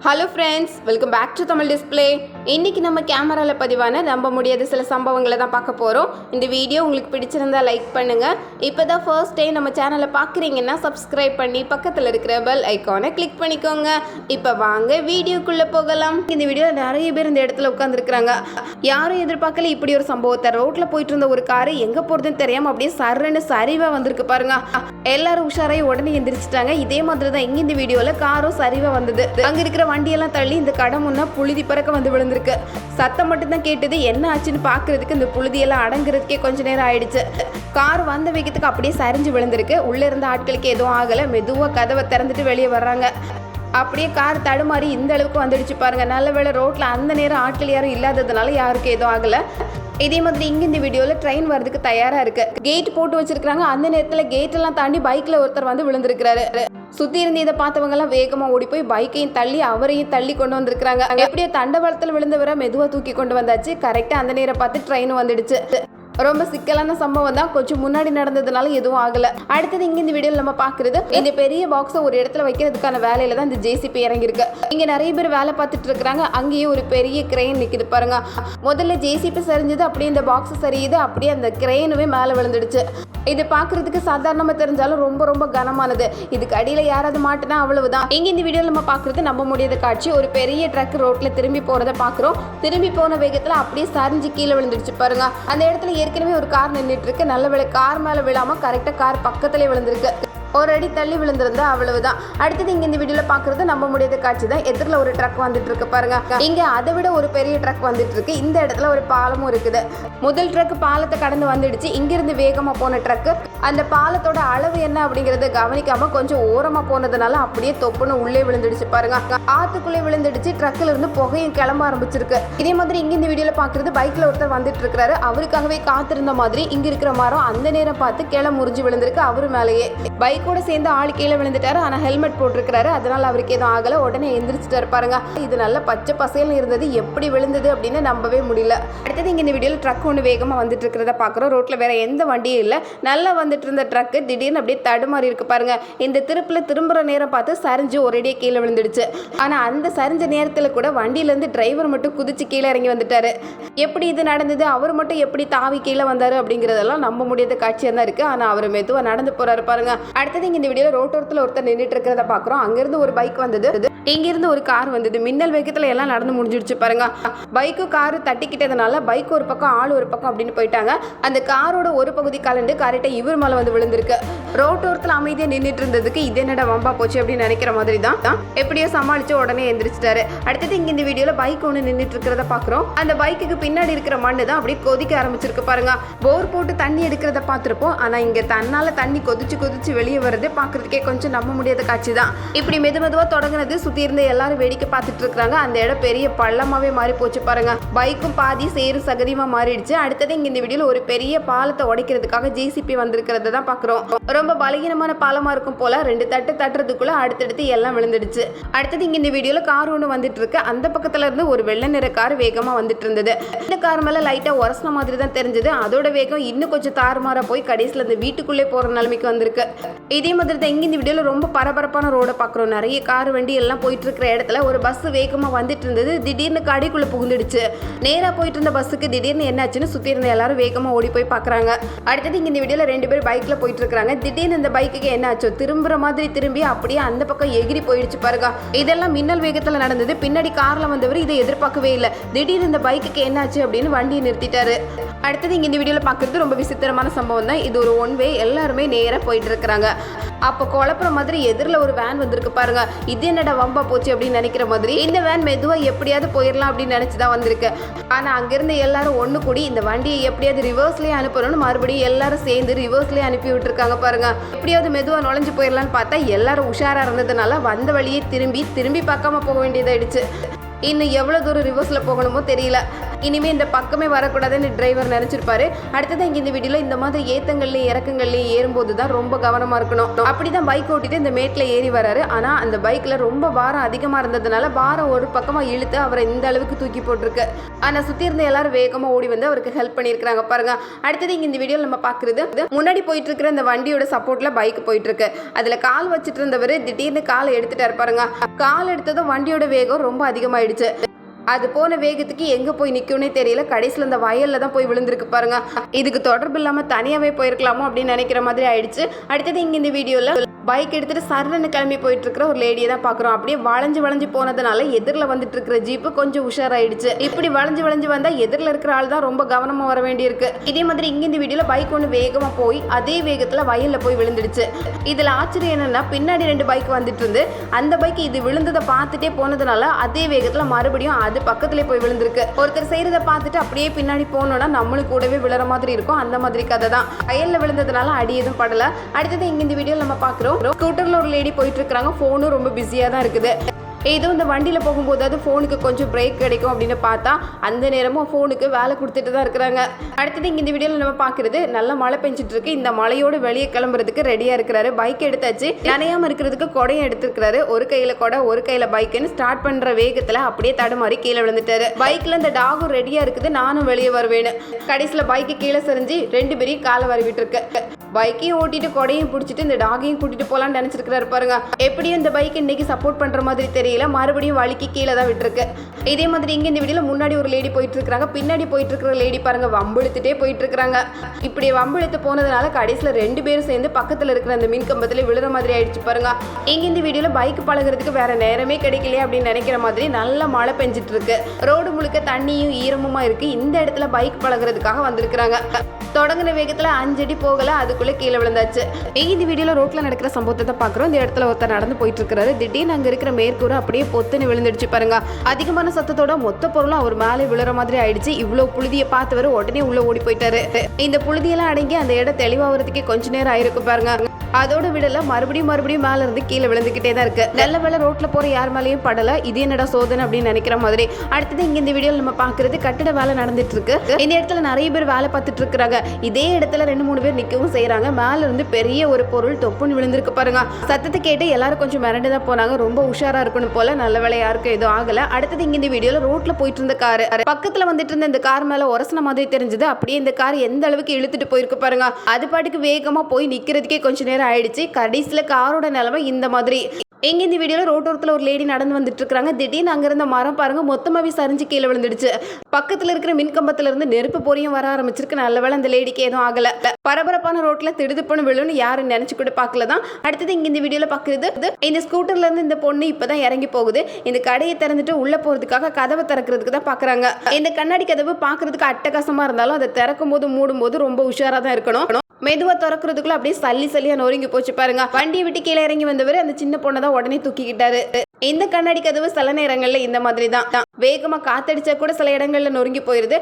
Hello friends, welcome back to Tamil display. இன்றைக்கி நம்ம கேமராவில் பதிவான நம்ப முடியாத சில சம்பவங்களை தான் பார்க்க போகிறோம். இந்த வீடியோ உங்களுக்கு பிடிச்சிருந்தா லைக் பண்ணுங்கள். இப்போ தான் ஃபர்ஸ்ட் டைம் நம்ம சேனலை பார்க்குறீங்கன்னா சப்ஸ்கிரைப் பண்ணி பக்கத்தில் இருக்கிற பெல் ஐக்கானை கிளிக் பண்ணிக்கோங்க. இப்போ வாங்க வீடியோக்குள்ளே போகலாம். இந்த வீடியோவில் நிறைய பேர் இந்த இடத்துல உட்காந்துருக்குறாங்க. யாரும் எதிர்பார்க்கல இப்படி ஒரு சம்பவத்தை. ரோட்டில் போயிட்டு இருந்த ஒரு காரு எங்கே போகிறதுன்னு தெரியாமல் அப்படியே சர்றன்னு சரிவாக வந்திருக்கு பாருங்க. எல்லாரும் உஷாராയി உடனே எந்திரிச்சிட்டாங்க. இதே மாதிரி தான் இங்கே இந்த வீடியோவில் காரும் சரிவாக வந்தது. அங்கே இருக்கிற வண்டியெல்லாம் தள்ளி இந்த கடை முன்னா புழுதி பறக்க வந்து விழுந்திருக்கு. சத்தம் மட்டும் தான் கேட்டது. என்ன ஆச்சுன்னு பார்க்கறதுக்கு இந்த புழுதியெல்லாம் அடங்குறதுக்கே கொஞ்ச நேரம் ஆயிடுச்சு. கார் வந்த வேகத்துக்கு அப்படியே சரிஞ்சு விழுந்திருக்கு. உள்ளே இருந்த ஆட்களுக்கு எதுவும் ஆகலை. மெதுவாக கதவை திறந்துட்டு வெளியே வர்றாங்க. அப்படியே கார் தடுமாறி இந்த அளவுக்கு வந்துடுச்சு பாருங்க. நல்ல வேளை ரோட்டில் அந்த நேரம் ஆட்கள் யாரும் இல்லாததுனால யாருக்கும் எதுவும் ஆகலை. இதே மாதிரி இங்கே இந்த வீடியோவில் ட்ரெயின் வரதுக்கு தயாராக இருக்குது. கேட் போட்டு வச்சிருக்காங்க. அந்த நேரத்தில் கேட்டெல்லாம் தாண்டி பைக்கில் ஒருத்தர் வந்து விழுந்திருக்கிறாரு. சுற்றி இருந்து இதை பார்த்தவங்கலாம் வேகமாக ஓடி போய் பைக்கையும் தள்ளி அவரையும் தள்ளி கொண்டு வந்திருக்கிறாங்க. எப்படியோ தண்டவாளத்தில் விழுந்தவரை மெதுவாக தூக்கி கொண்டு வந்தாச்சு. கரெக்டாக அந்த நேரம் பார்த்து ட்ரெயின் வந்துடுச்சு. ரொம்ப சிக்கலான சம்பவம் தான். கொஞ்சம் முன்னாடி நடந்ததுனால எதுவும் ஆகலை. அடுத்தது இங்கே இந்த வீடியோவில் நம்ம பார்க்குறது, இந்த பெரிய பாக்ஸை ஒரு இடத்துல வைக்கிறதுக்கான வேலையில தான் இந்த ஜேசிபி இறங்கியிருக்கு. இங்கே நிறைய பேர் வேலை பார்த்துட்டு இருக்கிறாங்க. அங்கேயே ஒரு பெரிய கிரெயின் நிற்கிது பாருங்க. முதல்ல ஜேசிபி சரிஞ்சது, அப்படியே இந்த பாக்ஸ் சரியுது, அப்படியே அந்த கிரெயினுமே மேலே விழுந்துடுச்சு. இது பார்க்கறதுக்கு சாதாரணமாக தெரிஞ்சாலும் ரொம்ப ரொம்ப கனமானது. இதுக்கு அடியில் யாராவது மாட்டினா அவ்வளவுதான். இங்கே இந்த வீடியோவில் நம்ம பார்க்குறது நம்ப முடியாத காட்சி. ஒரு பெரிய ட்ரக் ரோட்டில் திரும்பி போகிறத பார்க்குறோம். திரும்பி போன வேகத்தில் அப்படியே சரிஞ்சு கீழே விழுந்துடுச்சு பாருங்க. அந்த இடத்துல ஏற்கனவே ஒரு கார் நின்றுட்டு இருக்கு. நல்ல வேளை கார் மேலே விழாமல் கரெக்டாக கார் பக்கத்திலே விழுந்திருக்கு. ஒரு அடி தள்ளி விழுந்திருந்தா அவ்வளவுதான். அடுத்தது இங்க இந்த வீடியோல பாக்குறது நம்ப முடியாத காட்சி தான். எதிரில் ஒரு ட்ரக் வந்துட்டு இருக்கு பாருங்க. இங்க அதை விட ஒரு பெரிய ட்ரக் வந்துட்டு இருக்கு. இந்த இடத்துல ஒரு பாலமும் இருக்குது. முதல் ட்ரக் பாலத்தை கடந்து வந்துடுச்சு. இங்கிருந்து வேகமா போன ட்ரக் அந்த பாலத்தோட அளவு என்ன அப்படிங்கறத கவனிக்காம கொஞ்சம் ஓரமா போனதுனால அப்படியே தொப்புன்னு உள்ளே விழுந்துடுச்சு பாருங்க. ஆத்துக்குள்ளே விழுந்துடுச்சு. ட்ரக்ல இருந்து புகையும் கிளம்ப ஆரம்பிச்சிருக்கு. இதே மாதிரி இங்க இந்த வீடியோல பாக்குறது பைக்ல ஒருத்தர் வந்துட்டு இருக்காரு. அவருக்காகவே காத்திருந்த மாதிரி இங்க இருக்கிற மரம் அந்த நேரம் பார்த்து கிளை முறிஞ்சு விழுந்திருக்கு. அவரு மேலேயே பைக் கூட சேர்ந்து ஆள் கீழே விழுந்துட்டாரு. ஆனால் ஹெல்மெட் போட்டிருக்கிறாரு. அதனால அவருக்கு எதுவும் ஆகலை. உடனே எந்திரிச்சிட்டாரு பாருங்க. இது நல்ல பச்சை பசையல்னு இருந்தது. எப்படி விழுந்தது அப்படின்னு நம்பவே முடியல. அடுத்தது இங்கே இந்த வீடியோவில் ட்ரக் ஒன்று வேகமாக வந்துட்டு இருக்கிறத பார்க்குறோம். ரோட்டில் வேற எந்த வண்டியும் இல்லை. நல்லா வந்துட்டு இருந்த ட்ரக்கு திடீர்னு அப்படியே தடுமாறி இருக்கு பாருங்க. இந்த திருப்பில் திரும்புகிற நேரம் பார்த்து சரிஞ்சு ஒரேடியே கீழே விழுந்துடுச்சு. ஆனால் அந்த சரிஞ்ச நேரத்தில் கூட வண்டியிலேருந்து டிரைவர் மட்டும் குதிச்சு கீழே இறங்கி வந்துட்டாரு. எப்படி இது நடந்தது, அவர் மட்டும் எப்படி தாவி கீழே வந்தார் அப்படிங்கிறதெல்லாம் நம்ப முடியாத காட்சியாக தான் இருக்குது. ஆனால் அவர் மெதுவாக நடந்து போகிறாரு பாருங்க. அடுத்தது இந்த வீடியோல ரோட்டோரத்தில் ஒருத்தர் நின்றுட்டு இருக்கிறத பார்க்குறோம். அங்கிருந்து ஒரு பைக் வந்தது. இங்கிருந்து ஒரு கார் வந்தது. மின்னல் வேகத்தில் எல்லாம் நடந்து முடிஞ்சிடுச்சு பாருங்க. பைக்கு காரு தட்டிக்கிட்டதுனால பைக் ஒரு பக்கம் ஆள் ஒரு பக்கம் அப்படின்னு போயிட்டாங்க. அந்த காரோட ஒரு பகுதி கலண்டு கரெக்டாக இவர் மேலே வந்து விழுந்திருக்கு. ரோட்டோரத்தில் அமைதியாக நின்றுட்டு இருந்ததுக்கு இது என்னடா வம்பா போச்சு அப்படின்னு நினைக்கிற மாதிரி தான். எப்படியோ சமாளிச்சு உடனே எந்திரிச்சிட்டாரு. அடுத்தது இங்க இந்த வீடியோல பைக் ஒன்று நின்றுட்டு இருக்கிறத பார்க்குறோம். அந்த பைக்குக்கு பின்னாடி இருக்கிற மண்ணு தான் அப்படியே கொதிக்க ஆரம்பிச்சிருக்கு பாருங்க. போர் போட்டு தண்ணி எடுக்கிறத பார்த்துருப்போம். ஆனால் இங்கே தன்னால தண்ணி கொதிச்சு கொதிச்சு வெளியே வருது. பார்க்கறதுக்கே கொஞ்சம் நம்ப முடியாத காட்சி தான். இப்படி மெதுவாக தொடங்கினது. சுற்றி இருந்து எல்லாரும் வேடிக்கை பார்த்துட்டு இருக்காங்க. அந்த இடம் பெரிய பள்ளமாவே மாறி போச்சு பாருங்க. பைக்கும் பாதி சேரும் சகதியமா மாறிடுச்சு. அடுத்தது இங்க இந்த வீடியோல ஒரு பெரிய பாலத்தை உடைக்கிறதுக்காக ஜேசிபி வந்திருக்கிறத தான் பார்க்குறோம். ரொம்ப பலகீனமான பாலமா இருக்கும் போல. 2 தட்டு தட்டுறதுக்குள்ள அடுத்தடுத்து எல்லாம் விழுந்துடுச்சு. அடுத்தது இங்க இந்த வீடியோல கார் ஒன்று வந்துட்டு இருக்கு. அந்த பக்கத்துல இருந்து ஒரு வெள்ளை நிற கார் வேகமா வந்துட்டு இருந்தது. இந்த கார் மேல லைட்டா உரசின மாதிரி தான் தெரிஞ்சது. அதோட வேகம் இன்னும் கொஞ்சம் தாறுமாறா போய் கடைசியில் இந்த வீட்டுக்குள்ளே போற நிலைமைக்கு வந்திருக்கு. இதே மாதிரி தான் இங்க இந்த வீடியோல ரொம்ப பரபரப்பான ரோட பார்க்குறோம். நிறைய கார் வண்டி எல்லாம் போயிட்டு இருக்கிற இடத்துல ஒரு பஸ் வேகமா வந்துட்டு இருந்தது. திடீர்னு கடைக்குள்ள புகுந்துடுச்சு. நேரா போயிட்டு இருந்த பஸ்ஸுக்கு திடீர்னு என்னாச்சுன்னு சுத்தி இருந்த எல்லாரும் வேகமா ஓடி போய் பாக்குறாங்க. அடுத்தது இங்க இந்த வீடியோல 2 பேர் பைக்ல போயிட்டு இருக்காங்க. திடீர்னு இந்த பைக்குக்கு என்னாச்சோ திரும்புற மாதிரி திரும்பி அப்படியே அந்த பக்கம் எகிரி போயிடுச்சு பாருங்க. இதெல்லாம் மின்னல் வேகத்துல நடந்தது. பின்னாடி கார்ல வந்தவர் இதை எதிர்பார்க்கவே இல்லை. திடீர்னு இந்த பைக்குக்கு என்னாச்சு அப்படின்னு வண்டியை நிறுத்திட்டாரு. அடுத்தது இங்க இந்த வீடியோல பாக்குறது ரொம்ப விசித்திரமான சம்பவம் தான். இது ஒரு ஒன் வே. எல்லாருமே நேரா போயிட்டு இருக்கிறாங்க. அப்போ குழப்புற மாதிரி எதிரில் ஒரு வேன் வந்திருக்கு பாருங்க. இது என்னடா வம்பா போச்சு அப்படின்னு நினைக்கிற மாதிரி இந்த வேன் மெதுவாக எப்படியாவது போயிடலாம் அப்படின்னு நினச்சி தான் வந்திருக்கு. ஆனால் அங்கேருந்து எல்லாரும் ஒன்று கூடி இந்த வண்டியை எப்படியாவது ரிவர்ஸ்லேயே அனுப்பணும்னு மறுபடியும் எல்லாரும் சேர்ந்து ரிவர்ஸ்லேயே அனுப்பி விட்டுருக்காங்க பாருங்க. எப்படியாவது மெதுவாக நுழைஞ்சு போயிடலான்னு பார்த்தா எல்லாரும் உஷாராக இருந்ததுனால வந்த வழியே திரும்பி பார்க்காம போக வேண்டியதாயிடுச்சு. இன்னும் எவ்வளோ தூரம் ரிவர்ஸில் போகணுமோ தெரியல. இனிமே இந்த பக்கமே வரக்கூடாதுன்னு டிரைவர் நினைச்சிருப்பாரு. அடுத்ததான் இங்க இந்த வீடியோல இந்த மாதிரி ஏத்தங்கள்லயும் இறக்கங்கள்லயும் ஏறும்போது தான் ரொம்ப கவனமா இருக்கணும். அப்படிதான் பைக் ஓட்டிட்டு இந்த மேட்ல ஏறி வராரு. ஆனா அந்த பைக்ல ரொம்ப பாரம் அதிகமா இருந்ததுனால பாரம் ஒரு பக்கமா இழுத்து அவரை இந்த அளவுக்கு தூக்கி போட்டிருக்கு. ஆனா சுத்தி இருந்த எல்லாரும் வேகமா ஓடி வந்து அவருக்கு ஹெல்ப் பண்ணிருக்காங்க பாருங்க. அடுத்தது இங்க இந்த வீடியோல நம்ம பாக்குறது முன்னாடி போயிட்டு இருக்கிற இந்த வண்டியோட சப்போர்ட்ல பைக் போயிட்டு இருக்கு. அதுல கால் வச்சிட்டு இருந்தவர் திடீர்னு காலை எடுத்துட்டாரு பாருங்க. கால் எடுத்ததும் வண்டியோட வேகம் ரொம்ப அதிகமாயிடுச்சு. அது போன வேகத்துக்கு எங்க போய் நிக்கும்னே தெரியல. கடைசியில் இந்த வயல்ல தான் போய் விழுந்திருக்கு பாருங்க. இதுக்கு தொடர்பு இல்லாம தனியாவே போயிருக்கலாமோ அப்படின்னு நினைக்கிற மாதிரி ஆயிடுச்சு. அடுத்தது இங்க இந்த வீடியோல பைக் எடுத்துட்டு சர்ன்னு கிளம்பி போயிட்டு இருக்கிற ஒரு லேடியை தான் பாக்குறோம். அப்படியே வளைஞ்சு போனதுனால எதிரில் வந்துட்டு இருக்கிற ஜீப்பு கொஞ்சம் உஷாராயிடுச்சு. இப்படி வளைஞ்சு வந்தா எதிரில் இருக்கிற ஆள் தான் ரொம்ப கவனமா வர வேண்டியிருக்கு. இதே மாதிரி இங்க இந்த வீடியோல பைக் ஒன்று வேகமா போய் அதே வேகத்துல வயல்ல போய் விழுந்துடுச்சு. இதுல ஆச்சரியம் என்னன்னா பின்னாடி 2 பைக் வந்துட்டு இருந்து அந்த பைக் இது விழுந்ததை பார்த்துட்டே போனதுனால அதே வேகத்துல மறுபடியும் அது பக்கத்திலே போய் விழுந்திருக்கு. ஒருத்தர் செய்யறதை பார்த்துட்டு அப்படியே பின்னாடி போனோம்னா நம்மளுக்கு கூடவே விழுற மாதிரி இருக்கும். அந்த மாதிரி கதை தான். வயல்ல விழுந்ததுனால அடி எதுவும் படல. அடுத்தது இங்க இந்த வீடியோல நம்ம பாக்குறோம் ஸ்கூட்டர்ல ஒரு லேடி போயிட்டு இருக்காங்க. போனும் ரொம்ப பிஸியா தான் இருக்குது. ஏதோ இந்த வண்டியில் போகும்போது அது ஃபோனுக்கு கொஞ்சம் பிரேக் கிடைக்கும் அப்படின்னு பார்த்தா அந்த நேரமும் ஃபோனுக்கு வேலை கொடுத்துட்டு தான் இருக்கிறாங்க. அடுத்தது இங்கே இந்த வீடியோவில் நம்ம பார்க்குறது நல்ல மழை பெஞ்சிட்டு இருக்கு. இந்த மழையோடு வெளியே கிளம்புறதுக்கு ரெடியாக இருக்கிறாரு. பைக் எடுத்தாச்சு. நனையாமல் இருக்கிறதுக்கு கொடையும் எடுத்துருக்கிறாரு. ஒரு கையில் கொடை ஒரு கையில் பைக்குன்னு ஸ்டார்ட் பண்ணுற வேகத்தில் அப்படியே தடுமாறி கீழே விழுந்துட்டாரு. பைக்கில் இந்த டாகும் ரெடியாக இருக்குது. நானும் வெளியே வருவேன்னு கடைசியில் பைக்கு கீழே சரிஞ்சு 2 பேரையும் காலை வரவிட்டு இருக்கு. பைக்கையும் ஓட்டிட்டு கொடையும் பிடிச்சிட்டு இந்த டாகையும் கூட்டிட்டு போலான்னு நினைச்சிருக்கிறாரு பாருங்க. எப்படியும் இந்த பைக் இன்னைக்கு சப்போர்ட் பண்ற மாதிரி தெரியல. மறுபடியும் வலிக்கு கீழே தான் விட்டுருக்கு. இதே மாதிரி இங்க இந்த வீடியோல முன்னாடி ஒரு லேடி போயிட்டு இருக்காங்க. பின்னாடி போயிட்டு இருக்கிற லேடி பாருங்க வம்பிழுத்துட்டே போயிட்டு இருக்காங்க. இப்படி வம்பிழுத்து போனதுனால கடைசியில 2 பேரும் சேர்ந்து பக்கத்துல இருக்கிற அந்த மின் கம்பத்துல விழுற மாதிரி ஆயிடுச்சு பாருங்க. இங்க இந்த வீடியோல பைக் பழகிறதுக்கு வேற நேரமே கிடைக்கலையே அப்படின்னு நினைக்கிற மாதிரி நல்ல மழை பெஞ்சிட்டு இருக்கு. ரோடு முழுக்க தண்ணியும் ஈரமுமா இருக்கு. இந்த இடத்துல பைக் பழகிறதுக்காக வந்திருக்கிறாங்க. தொடங்குற வேகத்துல 5 அடி போகல, அதுக்குள்ள கீழே விழுந்தாச்சு. இந்த வீடியோல ரோட்ல நடக்கிற சம்பவத்தை பார்க்குறோம். இந்த இடத்துல ஒருத்தர் நடந்து போயிட்டு இருக்காரு. திடீர்னு அங்க இருக்கிற மேற்கூரை அப்படியே பொத்துன்னு விழுந்துடுச்சு பாருங்க. அதிகமான சத்தத்தோட மொத்த பொருளும் அவர் மேலே விழுற மாதிரி ஆயிடுச்சு. இவ்வளவு புழுதியை பார்த்தவர் உடனே உள்ள ஓடி போயிட்டாரு. இந்த புழுதியெல்லாம் அடங்கி அந்த இடம் தெளிவாகிறதுக்கே கொஞ்ச நேரம் ஆயிருக்கு பாருங்க. அதோட விடல மறுபடியும் மேல இருந்து கீழே விழுந்துகிட்டே தான் இருக்கு. நல்ல வேலை ரோட்ல போற யார் மேலேயும் படல. இது என்னடா சோதனை அப்படின்னு நினைக்கிற மாதிரி. அடுத்தது இங்க இந்த வீடியோல நம்ம பாக்குறது கட்டட வேலை நடந்துட்டு இருக்கு. இந்த இடத்துல நிறைய பேர் வேலை பார்த்துட்டு இருக்காங்க. இதே இடத்துல 2-3 பேர் நிக்கவும் செய்யறாங்க. மேல இருந்து பெரிய ஒரு பொருள் தொப்புன்னு விழுந்திருக்கு பாருங்க. சத்தத்தை கேட்டு எல்லாரும் கொஞ்சம் மிரண்டு தான் போனாங்க. ரொம்ப உஷாரா இருக்கணும் போல. நல்ல வேலை யாருக்கும் எதுவும் ஆகல. அடுத்தது இங்க இந்த வீடியோல ரோட்ல போயிட்டு இருந்த கார் பக்கத்துல வந்துட்டு இருந்த இந்த கார் மேல உரசன மாதிரி தெரிஞ்சது. அப்படியே இந்த கார் எந்த அளவுக்கு இழுத்துட்டு போயிருக்கு பாருங்க. அது பாட்டுக்கு வேகமா போய் நிக்கிறதுக்கே கொஞ்சம் நேரம் ஆயிடுச்சு. கடைசியில காரோட நிலைமை இந்த மாதிரி. எங்க இந்த வீடியோல ரோட்டோரத்துல ஒரு லேடி நடந்து வந்துட்டு இருக்காங்க. திடீர்னு அங்க இருந்த மரம் பாருங்க மொத்தமாவே சரிஞ்சு கீழே விழுந்துடுச்சு. பக்கத்துல இருக்கிற மின்கம்பத்துல இருந்து நெருப்பு பொரியும் வர ஆரம்பிச்சிருக்கு. நல்ல வேலை அந்த லேடிக்கு எதுவும் ஆகல. பரபரப்பான ரோட்ல திடுதுப்புன்னு விழுன்னு யாரும் நினைச்சு கூட பாக்கலதான். அடுத்தது இங்க இந்த வீடியோல பாக்குறது இந்த ஸ்கூட்டர்ல இருந்து இந்த பொண்ணு இப்பதான் இறங்கி போகுது. இந்த கடையை திறந்துட்டு உள்ள போறதுக்காக கதவை திறக்கிறதுக்கு தான் பாக்குறாங்க. இந்த கண்ணாடி கதவு பாக்குறதுக்கு அட்டகாசமா இருந்தாலும் அதை திறக்கும் போது மூடும் போது ரொம்ப உஷாரா தான் இருக்கணும். மெதுவா திறக்கிறதுக்குள்ள அப்படியே சல்லியா நொறுங்கி போச்சு பாருங்க. வண்டியை விட்டு கீழே இறங்கி வந்தவர் அந்த சின்ன பொண்ணை தான் உடனே தூக்கிக்கிட்டாரு. இந்த கண்ணாடி கதவு சில நேரங்கள்ல இந்த மாதிரி தான் வேகமா காத்தடிச்சா கூட சில இடங்கள்ல நொறுங்கி போயிருது.